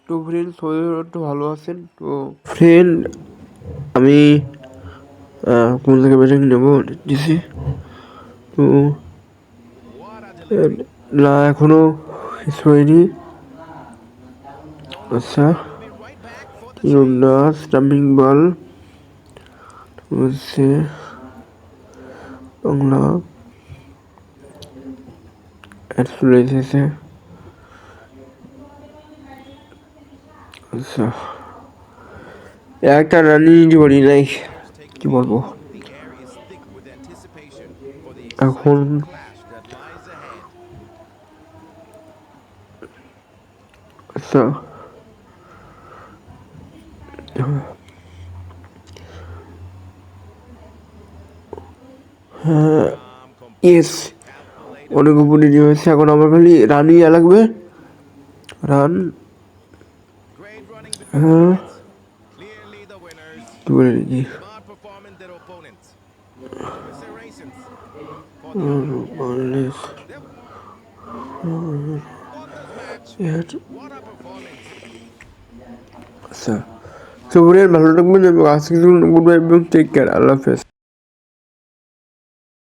তো ফ্রেন্ড সবাই একটু ভালো আছেন? তো ফ্রেন্ড আমি কোন থেকে ব্যাটিং নেবো দিছি। তো না এখনো কিছু হয়নি। আচ্ছা তিনটা স্টাম্পিং বল হচ্ছে বাংলা চলে এসেছে। আচ্ছা একটা রানিং করি নাই, কি বলবো এখন। আচ্ছা হ্যাঁ ইয়েস, অনেক উপরে হয়েছে। এখন আমার খালি রানই লাগবে, রান। হ্যাঁ কি বলে নাকি আচ্ছা তো ভালো থাকবেন এবং আজকে গুড বাই এবং টেক কেয়ার, আল্লাহ হাফেজ।